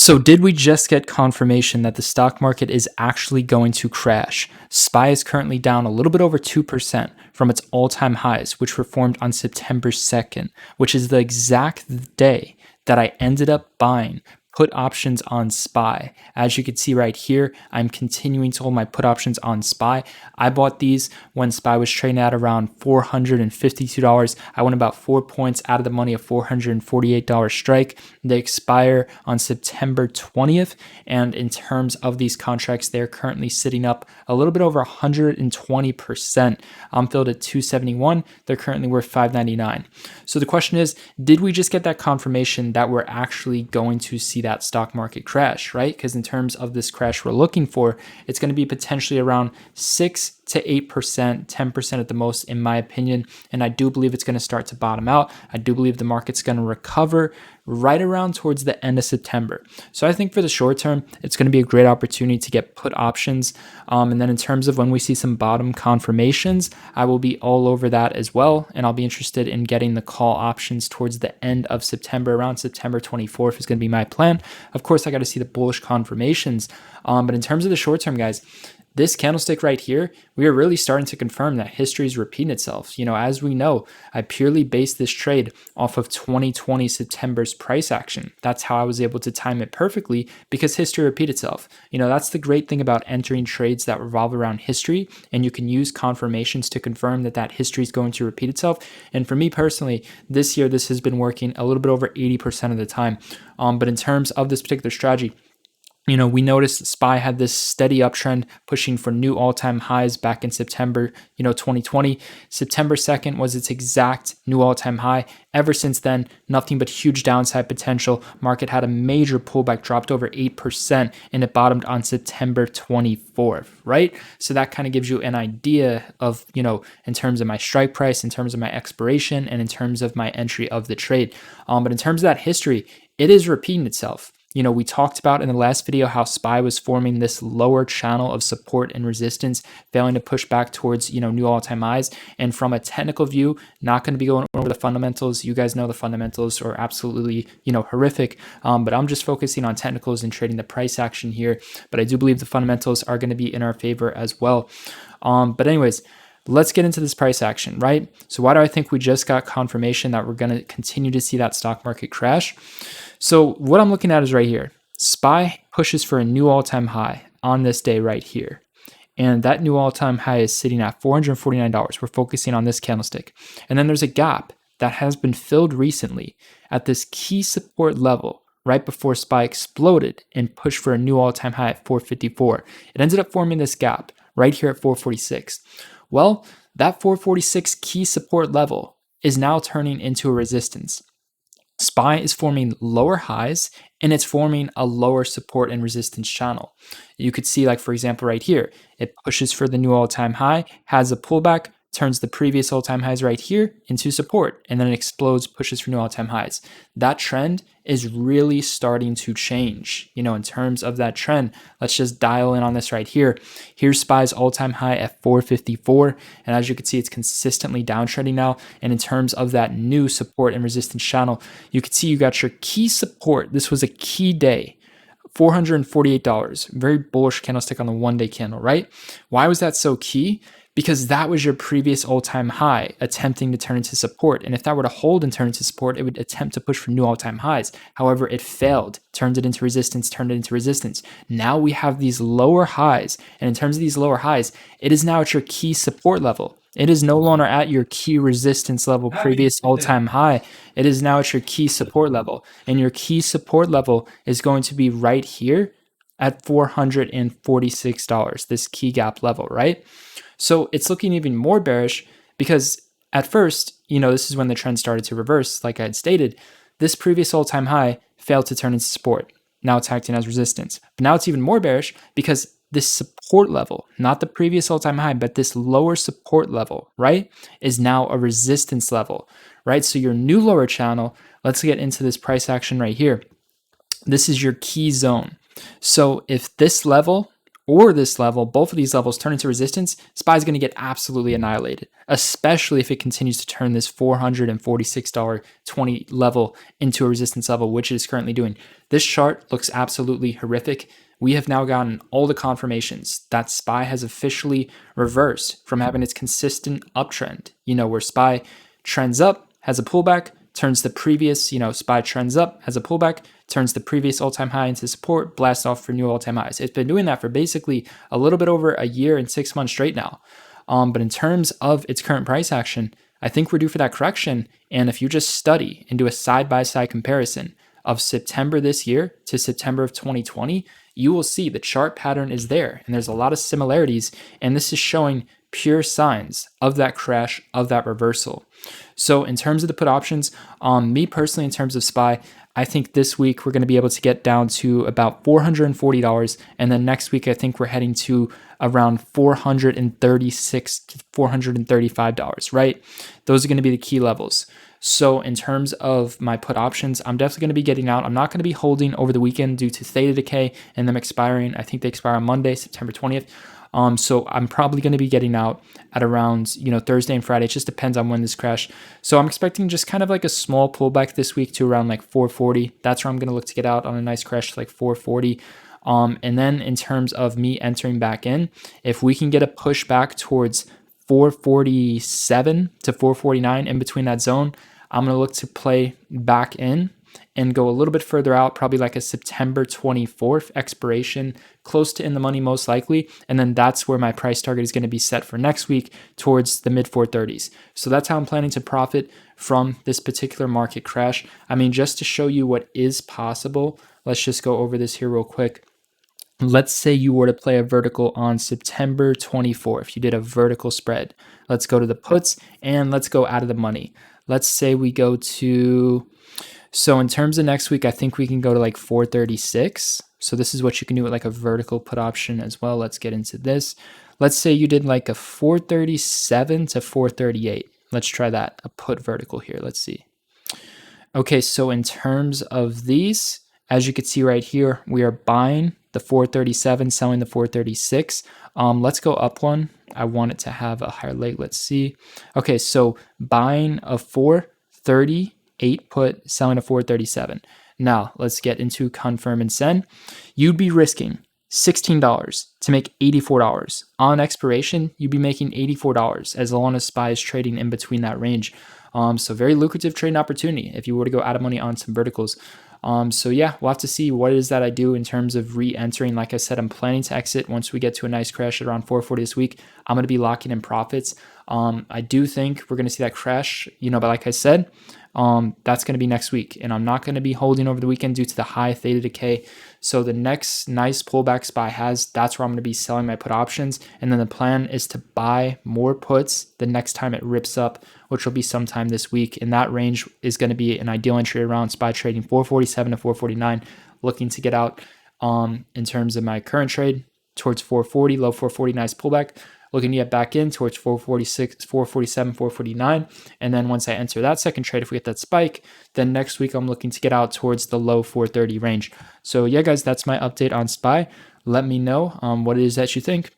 So did we just get confirmation that the stock market is actually going to crash? SPY is currently down a little bit over 2% from its all-time highs, which were formed on September 2nd, which is the exact day that I ended up buying put options on SPY. As you can see right here, I'm continuing to hold my put options on SPY. I bought these when SPY was trading at around $452. I went about 4 points out of the money, a $448 strike. They expire on September 20th. And in terms of these contracts, they're currently sitting up a little bit over 120%. I'm filled at 271. They're currently worth $599. So the question is, did we just get that confirmation that we're actually going to see that stock market crash, right? Because in terms of this crash we're looking for, it's going to be potentially around 6 to 8%, 10% at the most, in my opinion. And I do believe it's going to start to bottom out. I do believe the market's going to recover right around towards the end of September. So I think for the short term, it's going to be a great opportunity to get put options. And then in terms of when we see some bottom confirmations, I will be all over that as well. And I'll be interested in getting the call options towards the end of September, around September 24th is going to be my plan. Of course, I got to see the bullish confirmations. But in terms of the short term, guys, this candlestick right here, we are really starting to confirm that history is repeating itself. As we know, I purely based this trade off of 2020 September's price action. That's how I was able to time it perfectly, because history repeats itself. That's the great thing about entering trades that revolve around history, and you can use confirmations to confirm that history is going to repeat itself. And for me personally, this year, this has been working a little bit over 80% of the time. But in terms of this particular strategy, we noticed SPY had this steady uptrend pushing for new all-time highs back in September, 2020. September 2nd was its exact new all-time high. Ever since then, nothing but huge downside potential. Market had a major pullback, dropped over 8%, and it bottomed on September 24th, right? So that kind of gives you an idea of, in terms of my strike price, in terms of my expiration, and in terms of my entry of the trade. But in terms of that history, it is repeating itself. We talked about in the last video how SPY was forming this lower channel of support and resistance, failing to push back towards, new all-time highs. And from a technical view, not going to be going over the fundamentals. You guys know the fundamentals are absolutely, horrific. But I'm just focusing on technicals and trading the price action here. But I do believe the fundamentals are going to be in our favor as well. But anyways, let's get into this price action, right? So why do I think we just got confirmation that we're going to continue to see that stock market crash? So what I'm looking at is right here. SPY pushes for a new all-time high on this day right here. And that new all-time high is sitting at $449. We're focusing on this candlestick. And then there's a gap that has been filled recently at this key support level right before SPY exploded and pushed for a new all-time high at 454. It ended up forming this gap right here at 446. Well, that 446 key support level is now turning into a resistance. SPY is forming lower highs, and it's forming a lower support and resistance channel. You could see, for example, right here, it pushes for the new all-time high, has a pullback, turns the previous all-time highs right here into support, and then it explodes, pushes for new all-time highs. That trend is really starting to change. In terms of that trend, let's just dial in on this right here. Here's SPY's all-time high at 454, and as you can see, it's consistently downtrending now. And in terms of that new support and resistance channel, you can see you got your key support. This was a key day. $448, very bullish candlestick on the one-day candle, right? Why was that so key? Because that was your previous all-time high attempting to turn into support. And if that were to hold and turn into support, it would attempt to push for new all-time highs. However, it failed, turned it into resistance, turned it into resistance. Now we have these lower highs. And in terms of these lower highs, it is now at your key support level. It is no longer at your key resistance level, previous all-time high. It is now at your key support level. And your key support level is going to be right here at $446, this key gap level, right? So it's looking even more bearish because at first, this is when the trend started to reverse. Like I had stated, this previous all-time high failed to turn into support. Now it's acting as resistance. But now it's even more bearish because this support level, not the previous all-time high, but this lower support level, right, is now a resistance level, right? So your new lower channel, let's get into this price action right here. This is your key zone. So if this level or this level, both of these levels turn into resistance, SPY is going to get absolutely annihilated, especially if it continues to turn this $446.20 level into a resistance level, which it is currently doing. This chart looks absolutely horrific. We have now gotten all the confirmations that SPY has officially reversed from having its consistent uptrend, where SPY trends up, has a pullback, turns the previous, SPY trends up, has a pullback, turns the previous all-time high into support, blasts off for new all-time highs. It's been doing that for basically a little bit over a year and 6 months straight now. But in terms of its current price action, I think we're due for that correction. And if you just study and do a side-by-side comparison of September this year to September of 2020, you will see the chart pattern is there. And there's a lot of similarities. And this is showing pure signs of that crash, of that reversal. So in terms of the put options, me personally, in terms of SPY, I think this week we're going to be able to get down to about $440. And then next week, I think we're heading to around $436 to $435, right? Those are going to be the key levels. So in terms of my put options, I'm definitely going to be getting out. I'm not going to be holding over the weekend due to theta decay and them expiring. I think they expire on Monday, September 20th. So I'm probably going to be getting out at around, Thursday and Friday. It just depends on when this crash. So I'm expecting just kind of like a small pullback this week to around like 440. That's where I'm going to look to get out on a nice crash to like 440. And then in terms of me entering back in, if we can get a push back towards 447 to 449 in between that zone, I'm going to look to play back in and go a little bit further out, probably like a September 24th expiration, close to in the money most likely. And then that's where my price target is going to be set for next week towards the mid 430s. So that's how I'm planning to profit from this particular market crash. I mean, just to show you what is possible, let's just go over this here real quick. Let's say you were to play a vertical on September 24th. You did a vertical spread. Let's go to the puts and let's go out of the money. Let's say we go to, so in terms of next week, I think we can go to like 436. So this is what you can do with like a vertical put option as well. Let's get into this. Let's say you did like a 437 to 438. Let's try that, a put vertical here. Let's see. Okay, so in terms of these, as you can see right here, we are buying the 437, selling the 436. Let's go up one. I want it to have a higher leg. Let's see. Okay, so buying a 438 put, selling a 437. Now let's get into confirm and send. You'd be risking $16 to make $84. On expiration, you'd be making $84 as long as SPY is trading in between that range. So very lucrative trading opportunity if you were to go out of money on some verticals. So yeah, we'll have to see what it is that I do in terms of re-entering. Like I said, I'm planning to exit once we get to a nice crash at around 440 this week. I'm going to be locking in profits. I do think we're going to see that crash, but like I said, that's going to be next week, and I'm not going to be holding over the weekend due to the high theta decay. So the next nice pullback SPY has, that's where I'm going to be selling my put options. And then the plan is to buy more puts the next time it rips up, which will be sometime this week. And that range is going to be an ideal entry around SPY trading 447 to 449, looking to get out in terms of my current trade towards 440, low 440, nice pullback. Looking to get back in towards 446, 447, 449. And then once I enter that second trade, if we get that spike, then next week I'm looking to get out towards the low 430 range. So yeah, guys, that's my update on SPY. Let me know what it is that you think.